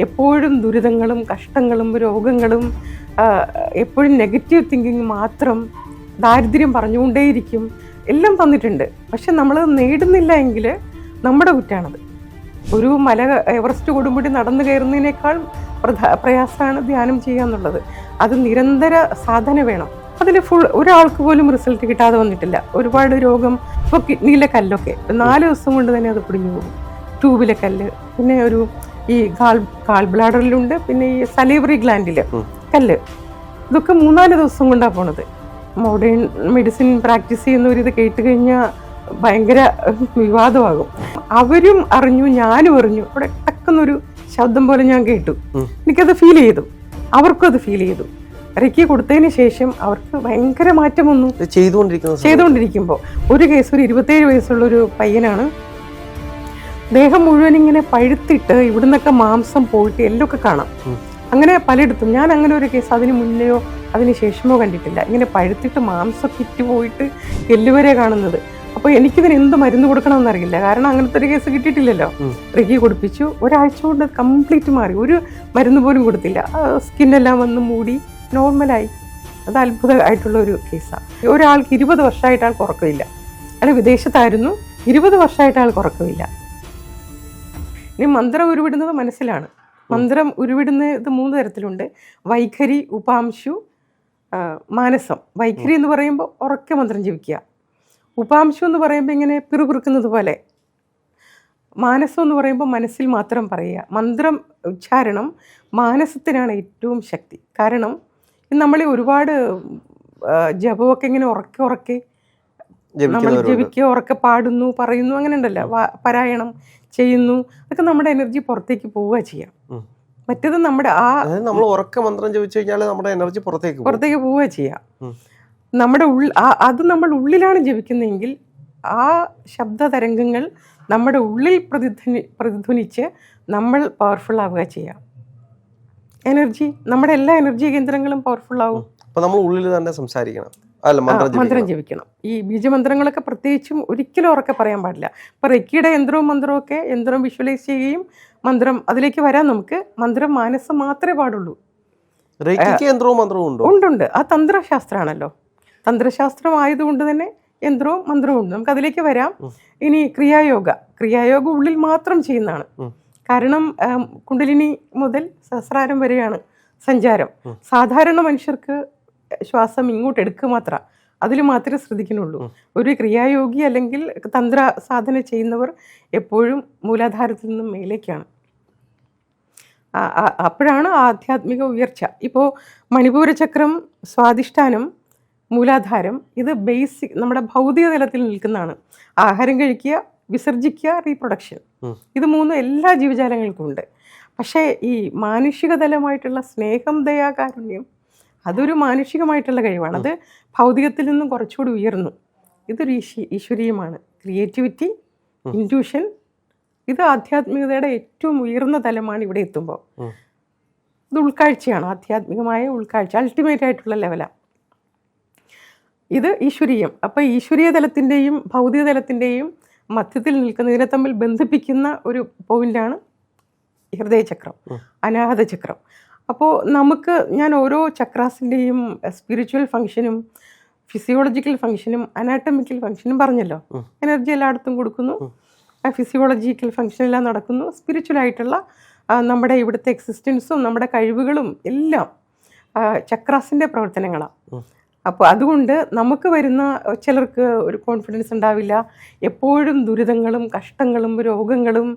എപ്പോഴും ദുരിതങ്ങളും കഷ്ടങ്ങളും രോഗങ്ങളും, എപ്പോഴും നെഗറ്റീവ് തിങ്കിങ് മാത്രം, ദാരിദ്ര്യം പറഞ്ഞുകൊണ്ടേയിരിക്കും, എല്ലാം തന്നിട്ടുണ്ട്. പക്ഷെ നമ്മൾ നേടുന്നില്ല എങ്കിൽ നമ്മുടെ കുറ്റാണത്. ഒരു മല എവറസ്റ്റ് കൊടുമുടി നടന്നു കയറുന്നതിനേക്കാൾ പ്രയാസമാണ് ധ്യാനം ചെയ്യുക എന്നുള്ളത്. അത് നിരന്തര സാധന വേണം. അതിൽ ഒരാൾക്ക് പോലും റിസൾട്ട് കിട്ടാതെ വന്നിട്ടില്ല. ഒരുപാട് രോഗം, ഇപ്പോൾ കിഡ്നിയിലെ കല്ലൊക്കെ 4 ദിവസം കൊണ്ട് തന്നെ അത് പിടിഞ്ഞു പോകും. ട്യൂബിലെ കല്ല്, പിന്നെ ഈ കാൾ ബ്ലാഡറിലുണ്ട്, പിന്നെ ഈ സലീവറി ഗ്ലാൻഡിൽ കല്ല്, ഇതൊക്കെ 3-4 ദിവസം കൊണ്ടാണ് പോണത്. മോഡേൺ മെഡിസിൻ പ്രാക്ടീസ് ചെയ്യുന്നവരിത് കേട്ട് കഴിഞ്ഞാൽ ഭയങ്കര വിവാദമാകും. അവരും അറിഞ്ഞു, ഞാനും അറിഞ്ഞു. അവിടെ ടക്കുന്നൊരു ശബ്ദം പോലെ ഞാൻ കേട്ടു. എനിക്കത് ഫീൽ ചെയ്തു, അവർക്കും അത് ഫീൽ ചെയ്തു. റെക്കി കൊടുത്തതിന് ശേഷം അവർക്ക് ഭയങ്കര മാറ്റം വന്നു. ചെയ്തുകൊണ്ടിരിക്കുമ്പോൾ ഒരു കേസ്, ഒരു 27 വയസ്സുള്ളൊരു പയ്യനാണ്. ദേഹം മുഴുവൻ ഇങ്ങനെ പഴുത്തിട്ട് ഇവിടുന്നൊക്കെ മാംസം പോയിട്ട് എല്ലൊക്കെ കാണാം. അങ്ങനെ പലയിടത്തും. ഞാൻ അങ്ങനെ ഒരു കേസ് അതിന് മുന്നെയോ അതിന് ശേഷമോ കണ്ടിട്ടില്ല. ഇങ്ങനെ പഴുത്തിട്ട് മാംസം കിറ്റ് പോയിട്ട് എല്ലുവരെ കാണുന്നത്. അപ്പോൾ എനിക്കിതിന് എന്ത് മരുന്ന് കൊടുക്കണമെന്നറിയില്ല. കാരണം അങ്ങനത്തെ ഒരു കേസ് കിട്ടിയിട്ടില്ലല്ലോ. റെക്കി കൊടുപ്പിച്ചു. ഒരാഴ്ച കൊണ്ട് കംപ്ലീറ്റ് മാറി. ഒരു മരുന്ന് പോലും കൊടുത്തില്ല. സ്കിന്നെല്ലാം വന്ന് മൂടി നോർമലായി. അത് അത്ഭുതമായിട്ടുള്ള ഒരു കേസാണ്. ഒരാൾക്ക് 20 വർഷമായിട്ട് ആൾക്ക് ഉറക്കമില്ല. അല്ല, വിദേശത്തായിരുന്നു. 20 വർഷമായിട്ട് ആൾക്ക് ഉറക്കമില്ല. ഇനി മന്ത്രം ഉരുവിടുന്നത് മനസ്സിലാണ്. മന്ത്രം ഉരുവിടുന്നത് 3 തരത്തിലുണ്ട്: വൈഖരി, ഉപാംശു, മാനസം. വൈഖരി എന്ന് പറയുമ്പോൾ ഉറക്കെ മന്ത്രം ജപിക്കുക. ഉപാംശു എന്ന് പറയുമ്പോൾ ഇങ്ങനെ പിറുപിറുക്കുന്നത് പോലെ. മാനസം എന്ന് പറയുമ്പോൾ മനസ്സിൽ മാത്രം പറയുക. മന്ത്രം ഉച്ചാരണം മാനസത്തിനാണ് ഏറ്റവും ശക്തി. കാരണം നമ്മൾ ഒരുപാട് ജപമൊക്കെ ഇങ്ങനെ ഉറക്കെ നമ്മൾ ജപിക്കുക, ഉറക്കെ പാടുന്നു, പറയുന്നു, അങ്ങനെ ഉണ്ടല്ലോ, പാരായണം ചെയ്യുന്നു. അതൊക്കെ നമ്മുടെ എനർജി പുറത്തേക്ക് പോവുക ചെയ്യാം. മറ്റേത് നമ്മുടെ നമ്മൾ ഉറക്കെ മന്ത്രം ജപിച്ചു കഴിഞ്ഞാൽ നമ്മുടെ എനർജി പുറത്തേക്ക് പോവുക ചെയ്യാം. നമ്മുടെ അത് നമ്മൾ ഉള്ളിലാണ് ജപിക്കുന്നതെങ്കിൽ ആ ശബ്ദ തരംഗങ്ങൾ നമ്മുടെ ഉള്ളിൽ പ്രതിധ്വനിച്ച് നമ്മൾ പവർഫുൾ ആവുക ചെയ്യാം. എനർജി, നമ്മുടെ എല്ലാ എനർജി കേന്ദ്രങ്ങളും പവർഫുൾ ആവും. അപ്പോൾ നമ്മൾ ഉള്ളിൽ തന്നെ സംസാരിക്കണം, മന്ത്രം ജപിക്കണം. ഈ ബീജമന്ത്രങ്ങളൊക്കെ പ്രത്യേകിച്ചും ഒരിക്കലും ഉറക്കെ പറയാൻ പാടില്ല. ഇപ്പൊ റെക്കിയുടെ യന്ത്രം വിഷ്വലൈസ് ചെയ്യുകയും മന്ത്രം അതിലേക്ക് വരാൻ നമുക്ക് മന്ത്രം മാനസം മാത്രമേ പാടുള്ളൂ. ഉണ്ട്. ആ തന്ത്രശാസ്ത്രമാണല്ലോ. തന്ത്രശാസ്ത്രം ആയതുകൊണ്ട് തന്നെ യന്ത്രവും മന്ത്രവും ഉണ്ട്. നമുക്ക് അതിലേക്ക് വരാം. ഇനി ക്രിയായോഗ ഉള്ളിൽ മാത്രം ചെയ്യുന്നതാണ്. കാരണം കുണ്ടലിനി മുതൽ സഹസ്രാരം വരെയാണ് സഞ്ചാരം. സാധാരണ മനുഷ്യർക്ക് ശ്വാസം ഇങ്ങോട്ട് എടുക്കുക മാത്രം, അതിൽ മാത്രമേ ശ്രദ്ധിക്കുന്നുള്ളൂ. ഒരു ക്രിയായോഗി അല്ലെങ്കിൽ തന്ത്ര സാധന ചെയ്യുന്നവർ എപ്പോഴും മൂലാധാരത്തിൽ നിന്നും മേലേക്കാണ്. അപ്പോഴാണ് ആധ്യാത്മിക ഉയർച്ച. ഇപ്പോൾ മണിപൂര ചക്രം, സ്വാധിഷ്ഠാനം, മൂലാധാരം, ഇത് ബേസിക് നമ്മുടെ ഭൗതിക തലത്തിൽ നിൽക്കുന്നതാണ്. ആഹാരം കഴിക്കുക, വിസർജിക്കുക, റീപ്രൊഡക്ഷൻ, ഇത് 3 എല്ലാ ജീവജാലങ്ങൾക്കും ഉണ്ട്. പക്ഷേ ഈ മാനുഷിക തലമായിട്ടുള്ള സ്നേഹം, ദയ, കാരുണ്യം, അതൊരു മാനുഷികമായിട്ടുള്ള കഴിവാണ്. അത് ഭൗതികത്തിൽ നിന്നും കുറച്ചുകൂടി ഉയർന്നു. ഇതൊരു ഈശ്വരീയമാണ്. ക്രിയേറ്റിവിറ്റി, ഇൻറ്റ്യൂഷൻ, ഇത് ആധ്യാത്മികതയുടെ ഏറ്റവും ഉയർന്ന തലമാണ്. ഇവിടെ എത്തുമ്പോൾ ഇത് ഉൾക്കാഴ്ചയാണ്, ആധ്യാത്മികമായ ഉൾക്കാഴ്ച, അൾട്ടിമേറ്റ് ആയിട്ടുള്ള ലെവലാണ്. ഇത് ഈശ്വരീയം. അപ്പോൾ ഈശ്വരീയ തലത്തിൻ്റെയും ഭൗതിക തലത്തിൻ്റെയും മധ്യത്തിൽ നിൽക്കുന്നതിനെ തമ്മിൽ ബന്ധിപ്പിക്കുന്ന ഒരു പോയിന്റാണ് ഹൃദയചക്രം, അനാഹത ചക്രം. അപ്പോൾ ഞാൻ ഓരോ ചക്രാസിൻ്റെയും സ്പിരിച്വൽ ഫങ്ഷനും ഫിസിയോളജിക്കൽ ഫങ്ഷനും അനാട്ടമിക്കൽ ഫങ്ഷനും പറഞ്ഞല്ലോ. എനർജി എല്ലായിടത്തും കൊടുക്കുന്നു, ഫിസിയോളജിക്കൽ ഫങ്ഷൻ എല്ലാം നടക്കുന്നു. സ്പിരിച്വലായിട്ടുള്ള നമ്മുടെ ഇവിടുത്തെ എക്സിസ്റ്റൻസും നമ്മുടെ കഴിവുകളും എല്ലാം ചക്രാസിൻ്റെ പ്രവർത്തനങ്ങളാണ്. അപ്പോൾ അതുകൊണ്ട് നമുക്ക് വരുന്ന ചിലർക്ക് ഒരു കോൺഫിഡൻസ് ഉണ്ടാവില്ല. എപ്പോഴും ദുരിതങ്ങളും കഷ്ടങ്ങളും രോഗങ്ങളും,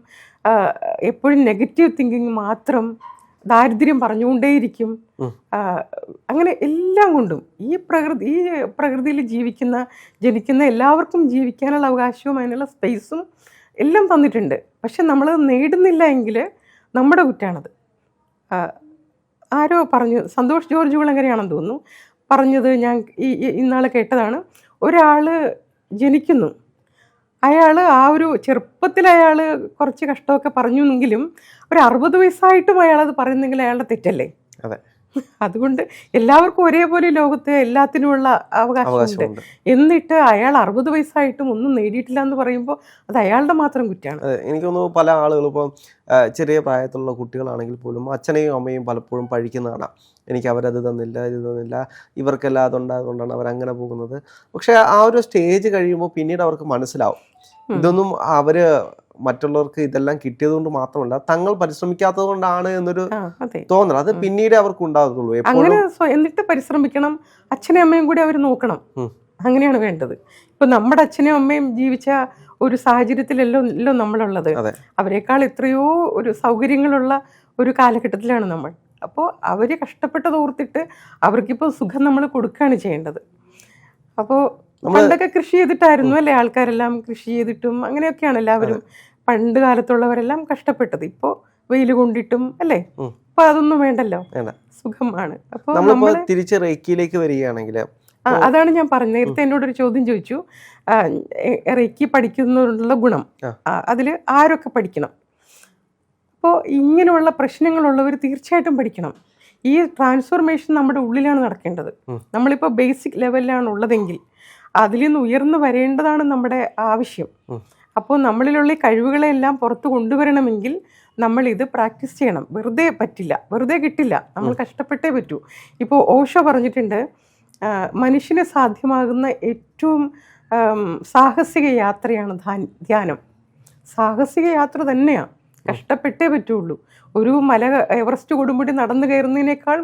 എപ്പോഴും നെഗറ്റീവ് തിങ്കിങ് മാത്രം, ദാരിദ്ര്യം പറഞ്ഞുകൊണ്ടേയിരിക്കും. അങ്ങനെ എല്ലാം കൊണ്ടും ഈ പ്രകൃതിയിൽ ജനിക്കുന്ന എല്ലാവർക്കും ജീവിക്കാനുള്ള അവകാശവും അതിനുള്ള സ്പേസും എല്ലാം തന്നിട്ടുണ്ട്. പക്ഷെ നമ്മൾ നേടുന്നില്ല എങ്കിൽ നമ്മുടെ കുറ്റാണത്. ആരോ പറഞ്ഞു, സന്തോഷ് ജോർജ് കുളങ്ങരയാണെന്ന് തോന്നുന്നു പറഞ്ഞത്, ഞാൻ ഇന്നാൾ കേട്ടതാണ്. ഒരാൾ ജനിക്കുന്നു, അയാൾ ആ ഒരു ചെറുപ്പത്തിൽ അയാൾ കുറച്ച് കഷ്ടമൊക്കെ പറഞ്ഞുവെങ്കിലും ഒരു 60 വയസ്സായിട്ടും അയാളത് പറയുന്നെങ്കിൽ അയാളുടെ തെറ്റല്ലേ? അതുകൊണ്ട് എല്ലാവർക്കും ഒരേപോലെ ലോകത്തെ എല്ലാത്തിനുമുള്ള അവകാശമുണ്ട്. അവകാശമുണ്ട്. എന്നിട്ട് അയാൾ 60 വയസ്സായിട്ടും ഒന്നും നേടിയിട്ടില്ല എന്ന് പറയുമ്പോൾ അത് അയാളുടെ മാത്രം കുറ്റമാണ്. എനിക്ക് തോന്നുന്നു പല ആളുകളും ഇപ്പം ചെറിയ പ്രായത്തിലുള്ള കുട്ടികളാണെങ്കിൽ പോലും അച്ഛനെയും അമ്മയും പലപ്പോഴും പഴിക്കുന്ന കാണാം. എനിക്ക് അവരത് തന്നില്ല, ഇത് തന്നില്ല, ഇവർക്കെല്ലാം അതുണ്ടായതുകൊണ്ടാണ് അവരങ്ങനെ പോകുന്നത്. പക്ഷെ ആ ഒരു സ്റ്റേജ് കഴിയുമ്പോൾ പിന്നീട് അവർക്ക് മനസ്സിലാവും ഇതൊന്നും അവര് മറ്റുള്ളവർക്ക് ഇതെല്ലാം കിട്ടിയത് കൊണ്ട് മാത്രമല്ല തങ്ങൾ പരിശ്രമിക്കാത്തത് കൊണ്ടാണ് എന്നൊരു തോന്നൽ അത് പിന്നീട് അവർക്ക് ഉണ്ടാകത്തുള്ളൂ. അങ്ങനെ എന്നിട്ട് പരിശ്രമിക്കണം, അച്ഛനെയും അമ്മയും കൂടി അവർ നോക്കണം. അങ്ങനെയാണ് വേണ്ടത്. ഇപ്പൊ നമ്മുടെ അച്ഛനും അമ്മയും ജീവിച്ച ഒരു സാഹചര്യത്തിലല്ലോ നമ്മളുള്ളത്. അവരെക്കാൾ എത്രയോ ഒരു സൗകര്യങ്ങളുള്ള ഒരു കാലഘട്ടത്തിലാണ് നമ്മൾ. അപ്പോൾ അവര് കഷ്ടപ്പെട്ടത് ഓർത്തിട്ട് അവർക്കിപ്പോൾ സുഖം നമ്മൾ കൊടുക്കുകയാണ് ചെയ്യേണ്ടത്. അപ്പോൾ പണ്ടൊക്കെ കൃഷി ചെയ്തിട്ടായിരുന്നു അല്ലേ ആൾക്കാരെല്ലാം കൃഷി ചെയ്തിട്ടും അങ്ങനെയൊക്കെയാണ് എല്ലാവരും പണ്ട് കാലത്തുള്ളവരെല്ലാം കഷ്ടപ്പെട്ടത്. ഇപ്പോൾ വെയിൽ കൊണ്ടിട്ടും അല്ലേ, അപ്പൊ അതൊന്നും വേണ്ടല്ലോ, സുഖമാണ്. അപ്പോൾ നമ്മൾ തിരിച്ച് റേക്കിയിലേക്ക് വരികയാണെങ്കിൽ അതാണ് ഞാൻ പറഞ്ഞത്. നേരത്തെ എന്നോടൊരു ചോദ്യം ചോദിച്ചു, റേക്കി പഠിക്കുന്നതിനുള്ള ഗുണം, അതിൽ ആരൊക്കെ പഠിക്കണം? അപ്പോൾ ഇങ്ങനെയുള്ള പ്രശ്നങ്ങളുള്ളവർ തീർച്ചയായിട്ടും പഠിക്കണം. ഈ ട്രാൻസ്ഫോർമേഷൻ നമ്മുടെ ഉള്ളിലാണ് നടക്കേണ്ടത്. നമ്മളിപ്പോൾ ബേസിക് ലെവലിലാണ് ഉള്ളതെങ്കിൽ അതിൽ നിന്ന് ഉയർന്നു വരേണ്ടതാണ് നമ്മുടെ ആവശ്യം. അപ്പോൾ നമ്മളിലുള്ള കഴിവുകളെല്ലാം പുറത്ത് കൊണ്ടുവരണമെങ്കിൽ നമ്മൾ ഇത് പ്രാക്ടീസ് ചെയ്യണം. വെറുതെ പറ്റില്ല, വെറുതെ കിട്ടില്ല, നമ്മൾ കഷ്ടപ്പെട്ടേ പറ്റൂ. ഇപ്പോൾ ഓഷോ പറഞ്ഞിട്ടുണ്ട്, മനുഷ്യന് സാധ്യമാകുന്ന ഏറ്റവും സാഹസിക യാത്രയാണ് ധ്യാനം. സാഹസിക യാത്ര തന്നെയാണ്, കഷ്ടപ്പെട്ടേ പറ്റുള്ളൂ. ഒരു മല എവറസ്റ്റ് കൊടുമുടി നടന്നു കയറുന്നതിനേക്കാൾ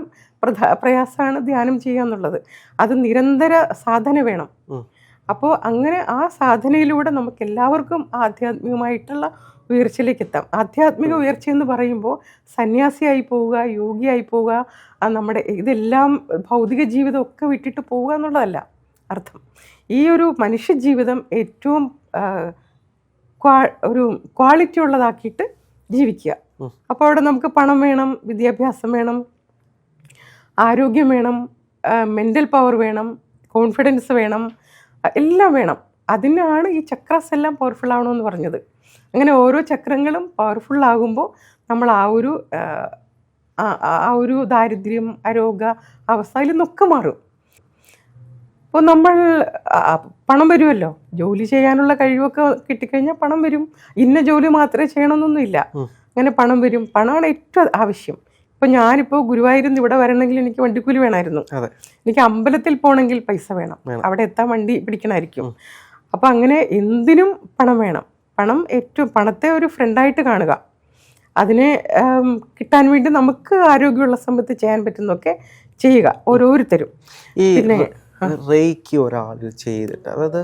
പ്രയാസമാണ് ധ്യാനം ചെയ്യുക എന്നുള്ളത്. അത് നിരന്തര സാധന വേണം. അപ്പോൾ അങ്ങനെ ആ സാധനയിലൂടെ നമുക്ക് എല്ലാവർക്കും ആധ്യാത്മികമായിട്ടുള്ള ഉയർച്ചയിലേക്ക് എത്താം. ആധ്യാത്മിക ഉയർച്ച എന്ന് പറയുമ്പോൾ സന്യാസിയായി പോവുക, യോഗിയായി പോവുക, നമ്മുടെ ഇതെല്ലാം ഭൗതിക ജീവിതമൊക്കെ വിട്ടിട്ട് പോവുക എന്നുള്ളതല്ല അർത്ഥം. ഈ ഒരു മനുഷ്യ ജീവിതം ഏറ്റവും ഒരു ക്വാളിറ്റി ഉള്ളതാക്കിയിട്ട് ജീവിക്കുക. അപ്പോൾ അവിടെ നമുക്ക് പണം വേണം, വിദ്യാഭ്യാസം വേണം, ആരോഗ്യം വേണം, മെൻ്റൽ പവർ വേണം, കോൺഫിഡൻസ് വേണം, എല്ലാം വേണം. അതിനാണ് ഈ ചക്രാസ് എല്ലാം പവർഫുൾ ആവണമെന്ന് പറഞ്ഞത്. അങ്ങനെ ഓരോ ചക്രങ്ങളും പവർഫുൾ ആകുമ്പോൾ നമ്മൾ ആ ഒരു ദാരിദ്ര്യം, അരോഗ അവസ്ഥയിൽ നിന്നൊക്കെ മാറും. അപ്പോൾ നമ്മൾ പണം വരുമല്ലോ, ജോലി ചെയ്യാനുള്ള കഴിവൊക്കെ കിട്ടിക്കഴിഞ്ഞാൽ പണം വരും. ഇന്ന ജോലി മാത്രമേ ചെയ്യണമെന്നൊന്നുമില്ല, അങ്ങനെ പണം വരും. പണമാണ് ഏറ്റവും ആവശ്യം. ഇപ്പോൾ ഞാനിപ്പോൾ ഗുരുവായൂരിൽ ഇവിടെ വരണമെങ്കിൽ എനിക്ക് വണ്ടിക്കൂലി വേണമായിരുന്നു, എനിക്ക് അമ്പലത്തിൽ പോകണമെങ്കിൽ പൈസ വേണം, അവിടെ എത്താൻ വണ്ടി പിടിക്കണമായിരിക്കും. അപ്പം അങ്ങനെ എന്തിനും പണം വേണം. പണത്തെ ഒരു ഫ്രണ്ടായിട്ട് കാണുക, അതിനെ കിട്ടാൻ വേണ്ടി നമുക്ക് ആരോഗ്യമുള്ള സമയത്ത് ചെയ്യാൻ പറ്റുന്നതൊക്കെ ചെയ്യുക ഓരോരുത്തരും. പിന്നെ റേക്കി ഒരാൾ ചെയ്തിട്ട്, അതായത്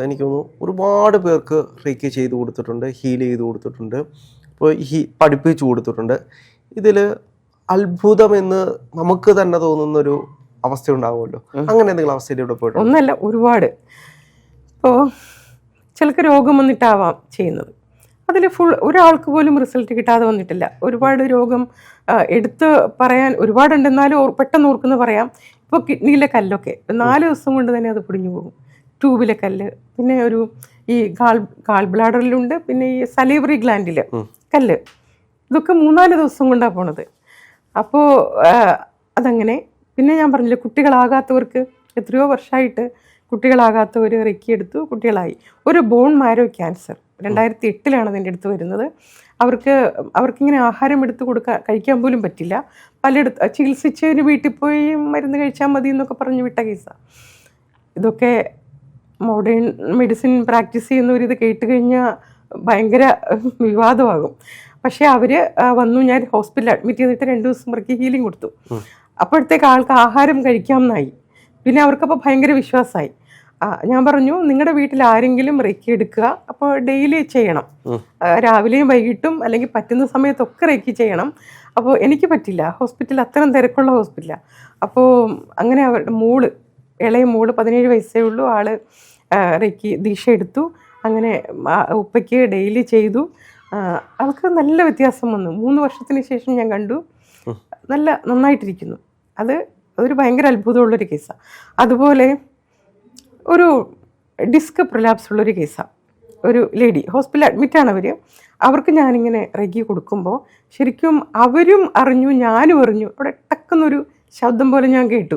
എനിക്ക് തോന്നുന്നു ഒരുപാട് പേർക്ക് റേക്കി ചെയ്ത് കൊടുത്തിട്ടുണ്ട്, ഹീൽ ചെയ്ത് കൊടുത്തിട്ടുണ്ട്, ഇപ്പോൾ പഠിപ്പിച്ചു കൊടുത്തിട്ടുണ്ട്. ഇതിൽ അത്ഭുതമെന്ന് നമുക്ക് തന്നെ തോന്നുന്നൊരു അവസ്ഥ ഉണ്ടാകുമല്ലോ, അങ്ങനെ എന്തെങ്കിലും അവസ്ഥയിലൂടെ പോയിട്ട്? ഒന്നല്ല, ഒരുപാട്. ഇപ്പോൾ ചിലർക്ക് രോഗം വന്നിട്ടാവാം ചെയ്യുന്നത്, അതിൽ ഒരാൾക്ക് പോലും റിസൾട്ട് കിട്ടാതെ വന്നിട്ടില്ല. ഒരുപാട് രോഗം എടുത്ത് പറയാൻ ഒരുപാടുണ്ട്, എന്നാലും പെട്ടെന്ന് ഓർക്കുന്ന പറയാം. ഇപ്പോൾ കിഡ്നിയിലെ കല്ലൊക്കെ 4 ദിവസം കൊണ്ട് തന്നെ അത് പൊടിഞ്ഞു പോകും. ട്യൂബിലെ കല്ല്, പിന്നെ ഈ ഗാൾ ബ്ലാഡറിലുണ്ട്, പിന്നെ ഈ സലീവറി ഗ്ലാൻഡിൽ കല്ല്, ഇതൊക്കെ 3-4 ദിവസം കൊണ്ടാണ് പോണത്. അപ്പോൾ അതങ്ങനെ. പിന്നെ ഞാൻ പറഞ്ഞില്ലേ, കുട്ടികളാകാത്തവർക്ക് എത്രയോ വർഷമായിട്ട് കുട്ടികളാകാത്തവർ റെക്കിയെടുത്തു, കുട്ടികളായി. ഒരു ബോൺ മാരോ ക്യാൻസർ 2008 അതിൻ്റെ അടുത്ത് വരുന്നത്. അവർക്കിങ്ങനെ ആഹാരം എടുത്ത് കഴിക്കാൻ പോലും പറ്റില്ല. പലയിടത്ത് ചികിത്സിച്ചതിന് വീട്ടിൽ പോയി മരുന്ന് കഴിച്ചാൽ മതി എന്നൊക്കെ പറഞ്ഞ് വിട്ട കേസാണ്. ഇതൊക്കെ മോഡേൺ മെഡിസിൻ പ്രാക്ടീസ് ചെയ്യുന്നവരിത് കേട്ട് കഴിഞ്ഞാൽ ഭയങ്കര വിവാദമാകും. പക്ഷേ അവർ വന്നു, ഞാൻ ഹോസ്പിറ്റലിൽ അഡ്മിറ്റ് ചെയ്തിട്ട് 2 ദിവസം അവർക്ക് ഹീലിംഗ് കൊടുത്തു. അപ്പോഴത്തേക്ക് ആൾക്ക് ആഹാരം കഴിക്കാമെന്നായി. പിന്നെ അവർക്കപ്പോൾ ഭയങ്കര വിശ്വാസമായി. ഞാൻ പറഞ്ഞു, നിങ്ങളുടെ വീട്ടിൽ ആരെങ്കിലും റേക്കി എടുക്കുക, അപ്പോൾ ഡെയിലി ചെയ്യണം, രാവിലെയും വൈകിട്ടും അല്ലെങ്കിൽ പറ്റുന്ന സമയത്തൊക്കെ റേക്കി ചെയ്യണം. അപ്പോൾ എനിക്ക് പറ്റില്ല, ഹോസ്പിറ്റലിൽ അത്രയും തിരക്കുള്ള ഹോസ്പിറ്റലാണ്. അപ്പോൾ അങ്ങനെ അവരുടെ ഇളയ മോള് 17 വയസ്സേ ഉള്ളൂ, ആള് റേക്കി ദീക്ഷ എടുത്തു. അങ്ങനെ ഉപ്പയ്ക്ക് ഡെയിലി ചെയ്തു. അവൾക്ക് നല്ല വ്യത്യാസം വന്നു. 3 വർഷത്തിന് ശേഷം ഞാൻ കണ്ടു, നന്നായിട്ടിരിക്കുന്നു. അതൊരു ഭയങ്കര അത്ഭുതമുള്ളൊരു കേസാണ്. അതുപോലെ ഒരു ഡിസ്ക് പ്രൊലാപ്സ് ഉള്ളൊരു കേസാണ്. ഒരു ലേഡി ഹോസ്പിറ്റലിൽ അഡ്മിറ്റാണ് അവർക്ക് ഞാനിങ്ങനെ റെഗി കൊടുക്കുമ്പോൾ ശരിക്കും അവരും അറിഞ്ഞു, ഞാനും അറിഞ്ഞു. അവിടെ ടക്ക് ടക്കുന്നൊരു ശബ്ദം പോലെ ഞാൻ കേട്ടു.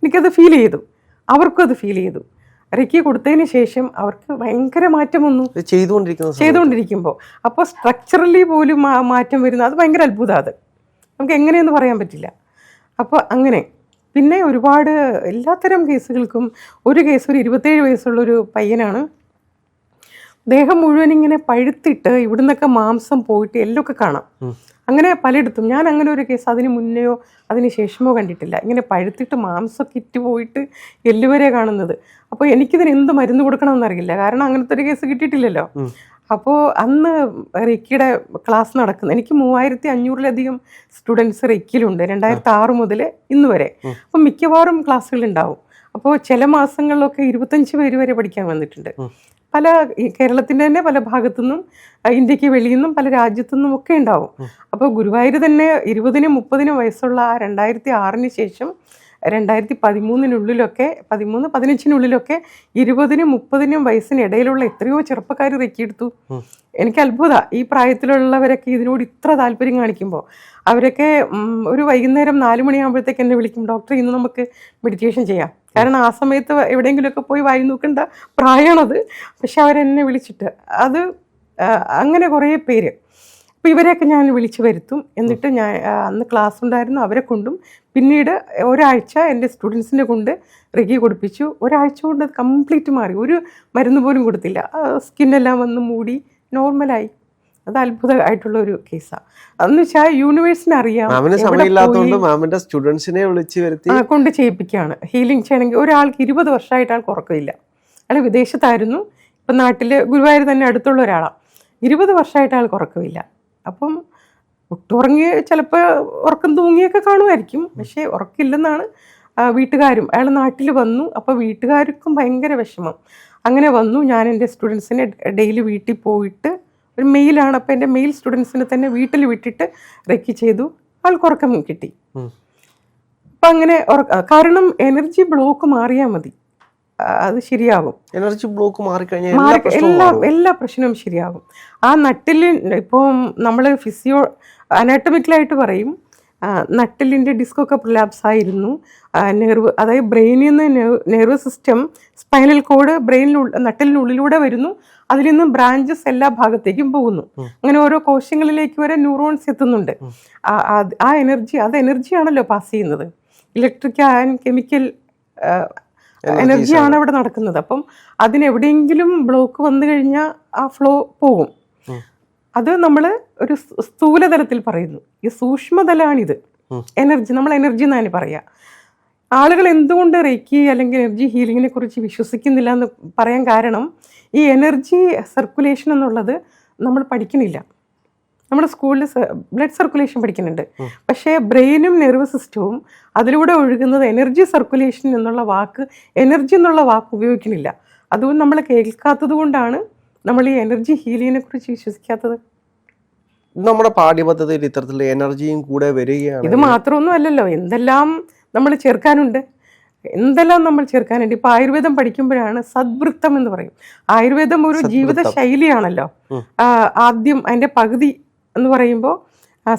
എനിക്കത് ഫീൽ ചെയ്തു, അവർക്കും അത് ഫീൽ ചെയ്തു. റെക്കി കൊടുത്തതിന് ശേഷം അവർക്ക് ഭയങ്കര മാറ്റം വന്നു ചെയ്തുകൊണ്ടിരിക്കുമ്പോൾ. അപ്പോൾ സ്ട്രക്ചറലി പോലും മാറ്റം വരുന്നത് അത് ഭയങ്കര അത്ഭുതമാണ്. അത് നമുക്ക് എങ്ങനെയെന്ന് പറയാൻ പറ്റില്ല. അപ്പോൾ അങ്ങനെ പിന്നെ ഒരുപാട് എല്ലാത്തരം കേസുകൾക്കും ഒരു കേസ്, ഒരു 27 വയസ്സുള്ളൊരു പയ്യനാണ്. ദേഹം മുഴുവൻ ഇങ്ങനെ പഴുത്തിട്ട് ഇവിടുന്നൊക്കെ മാംസം പോയിട്ട് എല്ലൊക്കെ കാണാം. അങ്ങനെ പലയിടത്തും. ഞാൻ അങ്ങനെ ഒരു കേസ് അതിന് മുന്നെയോ അതിന് ശേഷമോ കണ്ടിട്ടില്ല. ഇങ്ങനെ പഴുത്തിട്ട് മാംസമൊക്കെ ഇറ്റ് പോയിട്ട് എല്ലുവരെ കാണുന്നത്. അപ്പോൾ എനിക്കിതിന് എന്ത് മരുന്ന് കൊടുക്കണമെന്നറിയില്ല, കാരണം അങ്ങനത്തെ ഒരു കേസ് കിട്ടിയിട്ടില്ലല്ലോ. അപ്പോൾ അന്ന് റെക്കിയുടെ ക്ലാസ് നടക്കുന്നത്, എനിക്ക് 3500-ലധികം സ്റ്റുഡൻസ് റെക്കിയിലുണ്ട് 2006 മുതൽ ഇന്ന് വരെ. അപ്പം മിക്കവാറും ക്ലാസ്സുകളുണ്ടാവും. അപ്പോൾ ചില മാസങ്ങളിലൊക്കെ 25 പേര് വരെ പഠിക്കാൻ വന്നിട്ടുണ്ട്. പല കേരളത്തിൻ്റെ തന്നെ പല ഭാഗത്തുനിന്നും, ഇന്ത്യക്ക് വെളിയിൽ നിന്നും, പല രാജ്യത്തുനിന്നും ഒക്കെ ഉണ്ടാവും. അപ്പോൾ ഗുരുവായൂർ തന്നെ 20-30 വയസ്സുള്ള 2006 ശേഷം 2013-നുള്ളിലൊക്കെ 13-15-നുള്ളിലൊക്കെ 20-30 വയസ്സിനിടയിലുള്ള എത്രയോ ചെറുപ്പക്കാർ റെക്കിയെടുത്തു. എനിക്ക് അത്ഭുതമാണ്. ഈ പ്രായത്തിലുള്ളവരൊക്കെ ഇതിനോട് ഇത്ര താല്പര്യം കാണിക്കുമ്പോൾ. അവരൊക്കെ ഒരു വൈകുന്നേരം 4 മണിയാകുമ്പോഴത്തേക്ക് എന്നെ വിളിക്കും, ഡോക്ടർ ഇന്ന് നമുക്ക് മെഡിറ്റേഷൻ ചെയ്യാം. കാരണം ആ സമയത്ത് എവിടെയെങ്കിലുമൊക്കെ പോയി വായി നോക്കേണ്ട പ്രായമാണത്. പക്ഷെ അവരെന്നെ വിളിച്ചിട്ട് അത് അങ്ങനെ കുറേ പേര്. അപ്പോൾ ഇവരെയൊക്കെ ഞാൻ വിളിച്ചു വരുത്തും. എന്നിട്ട് ഞാൻ അന്ന് ക്ലാസ് ഉണ്ടായിരുന്നു, അവരെ കൊണ്ടും പിന്നീട് ഒരാഴ്ച എൻ്റെ സ്റ്റുഡൻസിനെ കൊണ്ട് റെക്കി കൊടുപ്പിച്ചു. ഒരാഴ്ച കൊണ്ട് അത് കംപ്ലീറ്റ് മാറി. ഒരു മരുന്ന് പോലും കൊടുത്തില്ല. സ്കിന്നെല്ലാം വന്ന് മൂടി നോർമലായി. അത് അത്ഭുതമായിട്ടുള്ള ഒരു കേസാണ്. അതെന്ന് വെച്ചാൽ യൂണിവേഴ്സിന് അറിയാം കൊണ്ട് ചെയ്യിപ്പിക്കുകയാണ്. ഹീലിംഗ് ചെയ്യണമെങ്കിൽ ഒരാൾക്ക് 20 വർഷമായിട്ട് ആൾക്ക് ഉറക്കമില്ല. അയാൾ വിദേശത്തായിരുന്നു, ഇപ്പം നാട്ടിൽ ഗുരുവായൂർ തന്നെ അടുത്തുള്ള ഒരാളാണ്. 20 വർഷമായിട്ട് ആൾക്ക് ഉറക്കമില്ല. അപ്പം ഒട്ടുറങ്ങി ചിലപ്പോൾ ഉറക്കം തൂങ്ങിയൊക്കെ കാണുമായിരിക്കും, പക്ഷേ ഉറക്കില്ലെന്നാണ് വീട്ടുകാരും. അയാൾ നാട്ടിൽ വന്നു. അപ്പോൾ വീട്ടുകാർക്കും ഭയങ്കര വിഷമം. അങ്ങനെ വന്നു. ഞാൻ എൻ്റെ സ്റ്റുഡൻസിനെ ഡെയിലി വീട്ടിൽ പോയിട്ട്, ഒരു മെയിലാണ്, അപ്പോൾ എൻ്റെ മെയിൽ സ്റ്റുഡൻസിനെ തന്നെ വീട്ടിൽ വിട്ടിട്ട് റെക്കി ചെയ്തു. ആൾക്ക് ഉറക്കം കിട്ടി. അപ്പം അങ്ങനെ കാരണം എനർജി ബ്ലോക്ക് മാറിയാൽ മതി, അത് ശരിയാകും. എനർജി ബ്ലോക്ക് മാറിക്കഴിഞ്ഞാൽ എല്ലാ പ്രശ്നവും ശരിയാകും. ആ നട്ടിൽ ഇപ്പോൾ നമ്മൾ അനാട്ടമിക്കലായിട്ട് പറയും, നട്ടിലിൻ്റെ ഡിസ്കൊക്കെ പ്രിലാപ്സ് ആയിരുന്നു. നെർവ്, അതായത് ബ്രെയിനിൽ നിന്ന് നെർവ് സിസ്റ്റം, സ്പൈനൽ കോഡ് നട്ടിലിനുള്ളിലൂടെ വരുന്നു. അതിൽ നിന്നും ബ്രാഞ്ചസ് എല്ലാ ഭാഗത്തേക്കും പോകുന്നു. അങ്ങനെ ഓരോ കോശങ്ങളിലേക്ക് വരെ ന്യൂറോൺസ് എത്തുന്നുണ്ട്. ആ എനർജി, അത് എനർജിയാണല്ലോ പാസ് ചെയ്യുന്നത്. ഇലക്ട്രിക് ആൻഡ് കെമിക്കൽ എനർജിയാണ് അവിടെ നടക്കുന്നത്. അപ്പം അതിനെവിടെയെങ്കിലും ബ്ലോക്ക് വന്നു കഴിഞ്ഞാൽ ആ ഫ്ലോ പോകും. അത് നമ്മൾ ഒരു സ്ഥൂലതലത്തിൽ പറയുന്നു. ഈ സൂക്ഷ്മതലാണിത്. എനർജി, നമ്മൾ എനർജി എന്നാണ് പറയുക. ആളുകൾ എന്തുകൊണ്ട് റെക്കി അല്ലെങ്കിൽ എനർജി ഹീലിങ്ങിനെ കുറിച്ച് വിശ്വസിക്കുന്നില്ല എന്ന് പറയാൻ കാരണം, ഈ എനർജി സർക്കുലേഷൻ എന്നുള്ളത് നമ്മൾ പഠിക്കുന്നില്ല. നമ്മൾ സ്കൂളിൽ ബ്ലഡ് സർക്കുലേഷൻ പഠിക്കുന്നുണ്ട്, പക്ഷേ ബ്രെയിനും നെർവ് സിസ്റ്റവും അതിലൂടെ ഒഴുകുന്നത് എനർജി സർക്കുലേഷൻ എന്നുള്ള വാക്ക്, എനർജി എന്നുള്ള വാക്ക് ഉപയോഗിക്കുന്നില്ല. അതുകൊണ്ട് നമ്മൾ കേൾക്കാത്തത് കൊണ്ടാണ് നമ്മൾ ഈ എനർജി ഹീലിങ്ങിനെ കുറിച്ച് വിശ്വസിക്കാത്തത്. നമ്മുടെ പാഠ്യപദ്ധതിയിൽ ഇത്തരത്തിലുള്ള എനർജിയും കൂടെ വരികയാണ്. ഇത് മാത്രമൊന്നും അല്ലല്ലോ, എന്തെല്ലാം നമ്മൾ ചേർക്കാനുണ്ട്. ഇപ്പൊ ആയുർവേദം പഠിക്കുമ്പോഴാണ് സദ്വൃത്തം എന്ന് പറയും. ആയുർവേദം ഒരു ജീവിത ശൈലിയാണല്ലോ. ആദ്യം അതിന്റെ പകുതി എന്ന് പറയുമ്പോൾ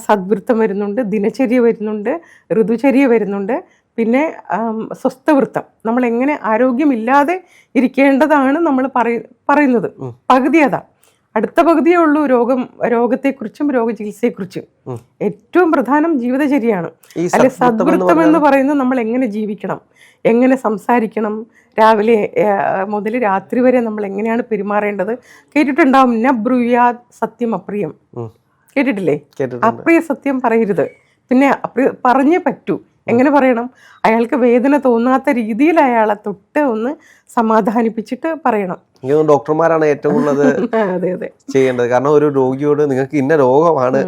സദ്വൃത്തം വരുന്നുണ്ട്, ദിനചര്യ വരുന്നുണ്ട്, ഋതുചര്യ വരുന്നുണ്ട്, പിന്നെ സ്വസ്ഥവൃത്തം, നമ്മൾ എങ്ങനെ ആരോഗ്യമില്ലാതെ ഇരിക്കേണ്ടതാണ് നമ്മൾ പറയുന്നത്. പകുതി അതാ. അടുത്ത പകുതിയേ ഉള്ളൂ രോഗത്തെക്കുറിച്ചും രോഗചികിത്സയെക്കുറിച്ചും. ഏറ്റവും പ്രധാനം ജീവിതചര്യയാണ്. അല്ലെ സദ്വൃത്തം എന്ന് പറയുന്നത് നമ്മൾ എങ്ങനെ ജീവിക്കണം, എങ്ങനെ സംസാരിക്കണം, രാവിലെ മുതൽ രാത്രി വരെ നമ്മൾ എങ്ങനെയാണ് പെരുമാറേണ്ടത്. കേട്ടിട്ടുണ്ടാവും, ന ബ്രൂയാത് സത്യം അപ്രിയം. കേട്ടിട്ടില്ലേ? അപ്രിയ സത്യം പറയരുത്. പിന്നെ പറഞ്ഞേ പറ്റൂ. എങ്ങനെ പറയണം? അയാൾക്ക് വേദന തോന്നാത്ത രീതിയിൽ അയാളെ തൊട്ട് ഒന്ന് സമാധാനിപ്പിച്ചിട്ട് പറയണം. ഡോക്ടർമാരാണ് ഏറ്റവും കൂടുതൽ ചെയ്യേണ്ടത്. കാരണം ഒരു രോഗിയോട് നിങ്ങൾക്ക് ഇന്ന രോഗമാണ്,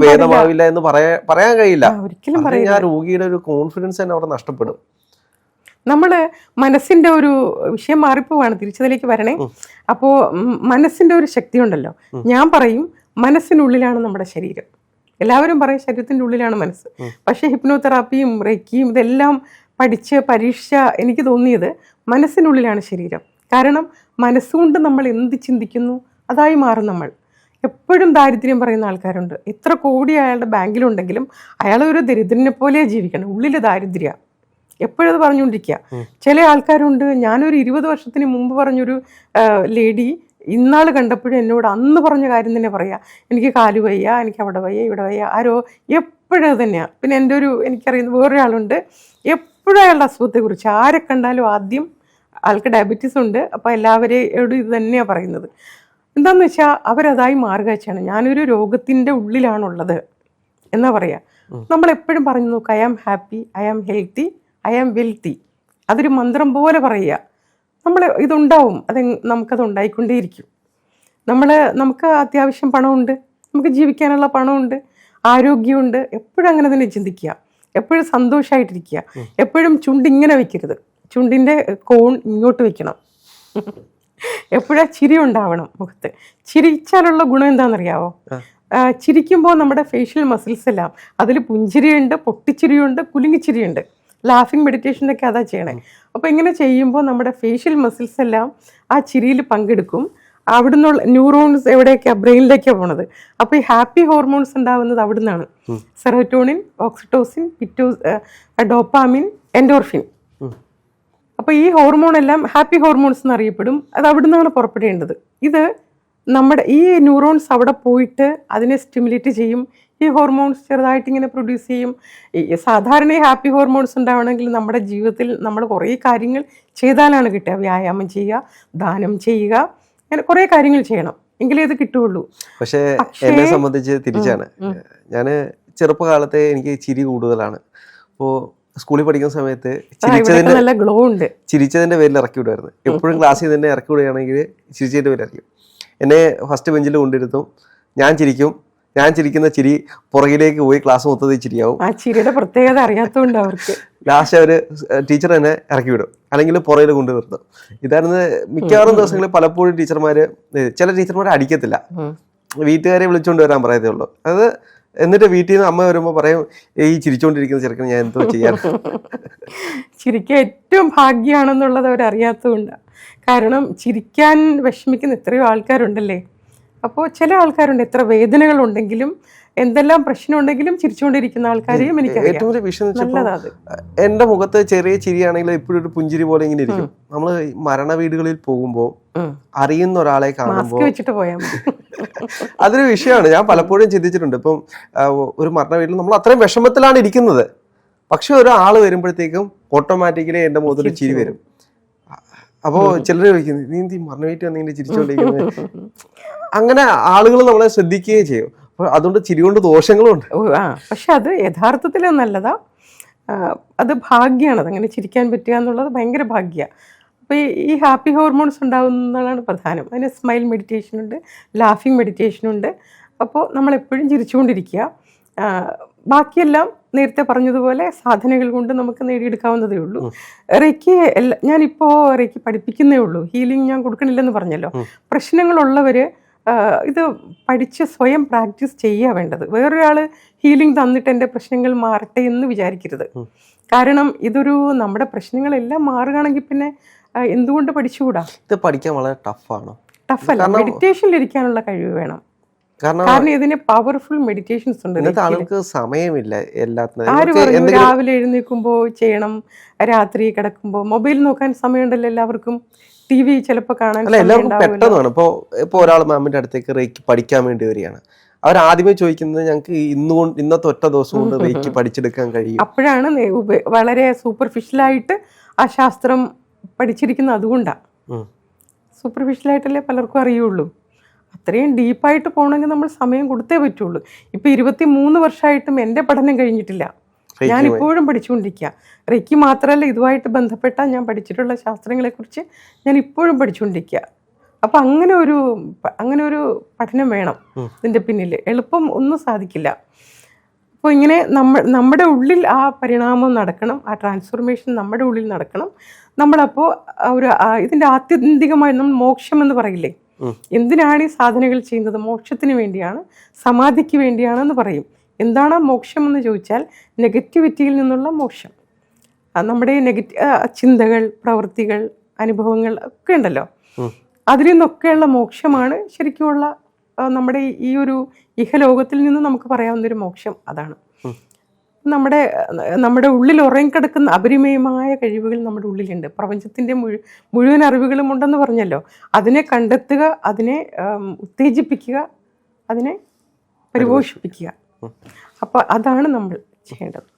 ഭേദമാവില്ല എന്ന് പറയാൻ കഴിയില്ല. ഒരിക്കലും പറയാം. രോഗിയുടെ ഒരു കോൺഫിഡൻസ് തന്നെ അവിടെ നഷ്ടപ്പെടും. നമ്മള് മനസ്സിന്റെ ഒരു വിഷയം മാറിപ്പോവാണ്, തിരിച്ചതിലേക്ക് വരണേ. അപ്പോ മനസ്സിന്റെ ഒരു ശക്തി ഉണ്ടല്ലോ. ഞാൻ പറയും മനസ്സിനുള്ളിലാണ് നമ്മുടെ ശരീരം. എല്ലാവരും പറയും ശരീരത്തിൻ്റെ ഉള്ളിലാണ് മനസ്സ്. പക്ഷേ ഹിപ്നോതെറാപ്പിയും റെക്കിയും ഇതെല്ലാം പഠിച്ച് പരീക്ഷിച്ച എനിക്ക് തോന്നിയത് മനസ്സിനുള്ളിലാണ് ശരീരം. കാരണം മനസ്സുകൊണ്ട് നമ്മൾ എന്ത് ചിന്തിക്കുന്നു അതായി മാറും നമ്മൾ. എപ്പോഴും ദാരിദ്ര്യം പറയുന്ന ആൾക്കാരുണ്ട്. എത്ര കോടി അയാളുടെ ബാങ്കിലുണ്ടെങ്കിലും അയാൾ ഒരു ദരിദ്രനെ പോലെ ജീവിക്കണം, ഉള്ളിൽ ദാരിദ്ര്യ എപ്പോഴും അത് പറഞ്ഞുകൊണ്ടിരിക്കുക. ചില ആൾക്കാരുണ്ട്, ഞാനൊരു 20 വർഷത്തിന് മുമ്പ് പറഞ്ഞൊരു ലേഡി ഇന്നാൾ കണ്ടപ്പോഴും എന്നോട് അന്ന് പറഞ്ഞ കാര്യം തന്നെ പറയാം, എനിക്ക് കാല് വയ്യ, എനിക്ക് അവിടെ വയ്യ, ഇവിടെ വയ്യ, ആരോ എപ്പോഴും അത് തന്നെയാണ്. പിന്നെ എൻ്റെ എനിക്കറിയുന്ന വേറൊരാളുണ്ട്, എപ്പോഴും അയാളുടെ അസുഖത്തെക്കുറിച്ച് ആരെ കണ്ടാലും ആദ്യം ആൾക്ക് ഡയബറ്റീസ് ഉണ്ട്, അപ്പോൾ എല്ലാവരോടും ഇത് തന്നെയാണ് പറയുന്നത്. എന്താണെന്ന് വെച്ചാൽ അവരതായി മാറുക വെച്ചാണ്, ഞാനൊരു രോഗത്തിൻ്റെ ഉള്ളിലാണുള്ളത് എന്നാ പറയുക. നമ്മളെപ്പോഴും പറഞ്ഞു നോക്കുക, I am happy, I am healthy, I am wealthy. അതൊരു മന്ത്രം പോലെ പറയുക. നമ്മൾ ഇതുണ്ടാവും, നമുക്കത് ഉണ്ടായിക്കൊണ്ടേയിരിക്കും. നമുക്ക് അത്യാവശ്യം പണമുണ്ട്, നമുക്ക് ജീവിക്കാനുള്ള പണമുണ്ട്, ആരോഗ്യമുണ്ട്. എപ്പോഴും അങ്ങനെ തന്നെ ചിന്തിക്കുക, എപ്പോഴും സന്തോഷമായിട്ടിരിക്കുക, എപ്പോഴും ചുണ്ടിങ്ങനെ വെക്കരുത്, ചുണ്ടിൻ്റെ കോൺ ഇങ്ങോട്ട് വെക്കണം. എപ്പോഴും ചിരി ഉണ്ടാവണം മുഖത്ത്. ചിരിച്ചാലുള്ള ഗുണം എന്താണെന്നറിയാവോ? ചിരിക്കുമ്പോൾ നമ്മുടെ ഫേഷ്യൽ മസിൽസ് എല്ലാം, അതിൽ പുഞ്ചിരിയുണ്ട്, പൊട്ടിച്ചിരിയുണ്ട്, കുലുങ്ങിച്ചിരിയുണ്ട്. ലാഫിംഗ് മെഡിറ്റേഷനൊക്കെ അതാ ചെയ്യണേ. അപ്പോൾ ഇങ്ങനെ ചെയ്യുമ്പോൾ നമ്മുടെ ഫേഷ്യൽ മസിൽസ് എല്ലാം ആ ചിരിയിൽ പങ്കെടുക്കും. അവിടെ നിന്നുള്ള ന്യൂറോൺസ് എവിടെയൊക്കെയാണ്? ബ്രെയിനിലേക്കാണ് പോണത്. അപ്പോൾ ഈ ഹാപ്പി ഹോർമോൺസ് ഉണ്ടാവുന്നത് അവിടെ നിന്നാണ്. Serotonin, oxytocin, dopamine, endorphin. അപ്പോൾ ഈ ഹോർമോൺ എല്ലാം ഹാപ്പി ഹോർമോൺസ് എന്നറിയപ്പെടും. അത് അവിടെ നിന്നാണ് പുറപ്പെടേണ്ടത്. ഇത് നമ്മുടെ ഈ ന്യൂറോൺസ് അവിടെ പോയിട്ട് അതിനെ സ്റ്റിമുലേറ്റ് ചെയ്യും. ഈ ഹോർമോൺസ് ചെറുതായിട്ട് ഇങ്ങനെ പ്രൊഡ്യൂസ് ചെയ്യും. സാധാരണ ഈ ഹാപ്പി ഹോർമോൺസ് ഉണ്ടാവണമെങ്കിൽ നമ്മുടെ ജീവിതത്തിൽ നമ്മൾ കുറേ കാര്യങ്ങൾ ചെയ്താലാണ് കിട്ടുക. വ്യായാമം ചെയ്യുക, ദാനം ചെയ്യുക, അങ്ങനെ കുറേ കാര്യങ്ങൾ ചെയ്യണം, എങ്കിലേ ഇത് കിട്ടുകയുള്ളൂ. പക്ഷേ എന്നെ സംബന്ധിച്ച് തിരിച്ചാണ്. ഞാൻ ചെറുപ്പകാലത്തെ എനിക്ക് ചിരി കൂടുതലാണ്. അപ്പോൾ സ്കൂളിൽ പഠിക്കുന്ന സമയത്ത് നല്ല ഗ്ലോ ഉണ്ട്, ചിരിച്ചതിൻ്റെ പേരിൽ ഇറക്കി വിടുമായിരുന്നു. എപ്പോഴും ക്ലാസ്സിൽ തന്നെ ഇറക്കി വിടുകയാണെങ്കിൽ ചിരിച്ചതിൻ്റെ പേരിൽ ഇറക്കും. എന്നെ ഫസ്റ്റ് ബെഞ്ചിൽ കൊണ്ടിരുത്തും, ഞാൻ ചിരിക്കും. ഞാൻ ചിരിക്കുന്ന ചിരി പുറകിലേക്ക് പോയി ക്ലാസ് മൊത്തത്തിൽ ചിരിയാവും. ആ ചിരിയുടെ പ്രത്യേകത അറിയാത്തതുകൊണ്ട് അവർക്ക് ലാസ്റ്റ് അവർ ടീച്ചർ തന്നെ ഇറക്കി വിടും, അല്ലെങ്കിൽ പുറകിൽ കൊണ്ടു നിർത്തും. ഇതായിരുന്നു മിക്കവാറും ദിവസങ്ങളിൽ. പലപ്പോഴും ചില ടീച്ചർമാരെ അടിക്കത്തില്ല, വീട്ടുകാരെ വിളിച്ചുകൊണ്ട് വരാൻ പറയത്തേ ഉള്ളൂ. അത് എന്നിട്ട് വീട്ടിൽ നിന്ന് അമ്മ വരുമ്പോൾ പറയും, ഈ ചിരിച്ചുകൊണ്ടിരിക്കുന്ന ചെറുക്കൻ ഞാൻ എന്തോ ചെയ്യാൻ. ചിരിക്കാൻ ഏറ്റവും ഭാഗ്യമാണെന്നുള്ളത് അവരറിയാത്തതുകൊണ്ടാണ്. കാരണം ചിരിക്കാൻ വിഷമിക്കുന്ന എത്രയോ ആൾക്കാരുണ്ടല്ലേ. അപ്പോൾ ചില ആൾക്കാരുണ്ട്, എത്ര വേദനകളുണ്ടെങ്കിലും എന്തെല്ലാം പ്രശ്നമുണ്ടെങ്കിലും ചിരിച്ചുകൊണ്ടിരിക്കുന്ന ആൾക്കാരെയും എനിക്കറിയാം. ഏറ്റവും വലിയ വിഷയം എന്റെ മുഖത്ത് ചെറിയ ചിരിയാണെങ്കിലും ഇപ്പോഴും ഒരു പുഞ്ചിരി പോലെ ഇങ്ങനെ ഇരിക്കും. നമ്മൾ മരണ വീടുകളിൽ പോകുമ്പോൾ അറിയുന്ന ഒരാളെ കാണുമ്പോൾ വെച്ചിട്ട് പോയാൽ മതി. അതൊരു വിഷയമാണ്. ഞാൻ പലപ്പോഴും ചിന്തിച്ചിട്ടുണ്ട്. ഇപ്പം ഒരു മരണ വീട്ടിൽ നമ്മൾ അത്രയും വിഷമത്തിലാണ് ഇരിക്കുന്നത്, പക്ഷെ ഒരാൾ വരുമ്പോഴത്തേക്കും ഓട്ടോമാറ്റിക്കലി എന്റെ മുഖത്തൊരു ചിരി വരും. അപ്പോൾ ചിലർ ചോദിക്കുന്നത്, നീ എന്ത് മരണ വീട്ടിൽ വന്നിങ്ങനെ ചിരിച്ചുകൊണ്ടിരിക്കുന്നത്? അങ്ങനെ ആളുകൾ നമ്മളെ ശ്രദ്ധിക്കുകയും ചെയ്യും. അപ്പോൾ അതുകൊണ്ട് ചിരി കൊണ്ട് ദോഷങ്ങളും ഉണ്ട്. പക്ഷെ അത് യഥാർത്ഥത്തിൽ നല്ലതാ. അത് ഭാഗ്യമാണ്, അതങ്ങനെ ചിരിക്കാൻ പറ്റുക എന്നുള്ളത് ഭയങ്കര ഭാഗ്യമാണ്. അപ്പോൾ ഈ ഹാപ്പി ഹോർമോൺസ് ഉണ്ടാകുന്നതാണ് പ്രധാനം. അതിന് സ്മൈൽ മെഡിറ്റേഷൻ ഉണ്ട്, ലാഫിംഗ് മെഡിറ്റേഷൻ ഉണ്ട്. അപ്പോൾ നമ്മളെപ്പോഴും ചിരിച്ചുകൊണ്ടിരിക്കുക. ബാക്കിയെല്ലാം നേരത്തെ പറഞ്ഞതുപോലെ സാധനകൾ കൊണ്ട് നമുക്ക് നേടിയെടുക്കാവുന്നതേ ഉള്ളൂ. റേക്കി ഞാനിപ്പോൾ റേക്കി പഠിപ്പിക്കുന്നേ ഉള്ളൂ, ഹീലിംഗ് ഞാൻ കൊടുക്കണില്ലെന്ന് പറഞ്ഞല്ലോ. പ്രശ്നങ്ങളുള്ളവർ ഇത് പഠിച്ച് സ്വയം പ്രാക്ടീസ് ചെയ്യുക വേണ്ടത്. വേറൊരാൾ ഹീലിംഗ് തന്നിട്ട് എൻ്റെ പ്രശ്നങ്ങൾ മാറട്ടെ എന്ന് വിചാരിക്കരുത്. കാരണം ഇതൊരു നമ്മുടെ പ്രശ്നങ്ങളെല്ലാം മാറുകയാണെങ്കിൽ പിന്നെ എന്തുകൊണ്ട് പഠിച്ചുകൂടാ? ഇത് പഠിക്കാൻ വളരെ ടഫാണോ? ടഫല്ല, മെഡിറ്റേഷനിലിരിക്കാനുള്ള കഴിവ് വേണം. കാരണം ഇതിന് പവർഫുൾ മെഡിറ്റേഷൻസ് ഉണ്ട്. ആൾക്ക് സമയമില്ല എല്ലാത്തിനും. ആര് പറഞ്ഞു രാവിലെ എഴുന്നേൽക്കുമ്പോൾ ചെയ്യണം, രാത്രി കിടക്കുമ്പോൾ മൊബൈൽ നോക്കാൻ സമയമുണ്ടല്ലോ എല്ലാവർക്കും, ടി വി ചിലപ്പോൾ കാണാൻ. എല്ലാവർക്കും പെട്ടെന്നാണ്. ഇപ്പോൾ ഒരാൾ മാമിന്റെ അടുത്തേക്ക് റേക്കി പഠിക്കാൻ വേണ്ടി വരികയാണ്, അവർ ആദ്യമേ ചോദിക്കുന്നത് ഞങ്ങൾക്ക് ഇന്നത്തെ ഒറ്റ ദിവസം കൊണ്ട് റേക്കി പഠിച്ചെടുക്കാൻ കഴിയും. അപ്പോഴാണ് വളരെ സൂപ്പർഫിഷ്യലായിട്ട് ആ ശാസ്ത്രം പഠിച്ചിരിക്കുന്നത്. അതുകൊണ്ടാണ് സൂപ്പർഫിഷ്യലായിട്ടല്ലേ പലർക്കും അറിയുള്ളൂ. അത്രയും ഡീപ്പായിട്ട് പോകണമെങ്കിൽ നമ്മൾ സമയം കൊടുത്തേ പറ്റുള്ളൂ. ഇപ്പം 23 വർഷമായിട്ടും എൻ്റെ പഠനം കഴിഞ്ഞിട്ടില്ല, ഞാനിപ്പോഴും പഠിച്ചുകൊണ്ടിരിക്കുക. റേക്കി മാത്രമല്ല, ഇതുമായിട്ട് ബന്ധപ്പെട്ട ഞാൻ പഠിച്ചിട്ടുള്ള ശാസ്ത്രങ്ങളെക്കുറിച്ച് ഞാൻ ഇപ്പോഴും പഠിച്ചുകൊണ്ടിരിക്കുക. അപ്പം അങ്ങനെ ഒരു പഠനം വേണം ഇതിൻ്റെ പിന്നിൽ. എളുപ്പം ഒന്നും സാധിക്കില്ല. അപ്പോൾ ഇങ്ങനെ നമ്മുടെ ഉള്ളിൽ ആ പരിണാമം നടക്കണം, ആ ട്രാൻസ്ഫോർമേഷൻ നമ്മുടെ ഉള്ളിൽ നടക്കണം. നമ്മളപ്പോൾ ഇതിൻ്റെ ആത്യന്തികമായി നമ്മൾ മോക്ഷം എന്ന് പറയില്ലേ, എന്തിനാണ് ഈ സാധനകൾ ചെയ്യുന്നത്? മോക്ഷത്തിന് വേണ്ടിയാണ്, സമാധിക്ക് വേണ്ടിയാണെന്ന് പറയും. എന്താണ് മോക്ഷം എന്ന് ചോദിച്ചാൽ നെഗറ്റിവിറ്റിയിൽ നിന്നുള്ള മോക്ഷം. നമ്മുടെ ചിന്തകൾ, പ്രവൃത്തികൾ, അനുഭവങ്ങൾ ഒക്കെ ഉണ്ടല്ലോ, അതിൽ നിന്നൊക്കെയുള്ള മോക്ഷമാണ് ശരിക്കുമുള്ള നമ്മുടെ ഈ ഒരു ഇഹലോകത്തിൽ നിന്ന് നമുക്ക് പറയാവുന്നൊരു മോക്ഷം അതാണ്. നമ്മുടെ ഉള്ളിൽ ഉറങ്ങിക്കിടക്കുന്ന അപരിമയമായ കഴിവുകൾ നമ്മുടെ ഉള്ളിലുണ്ട്. പ്രപഞ്ചത്തിൻ്റെ മുഴുവൻ അറിവുകളും ഉണ്ടെന്ന് പറഞ്ഞല്ലോ. അതിനെ കണ്ടെത്തുക, അതിനെ ഉത്തേജിപ്പിക്കുക, അതിനെ പരിപോഷിപ്പിക്കുക. അപ്പോൾ അതാണ് നമ്മൾ ചെയ്യേണ്ടത്.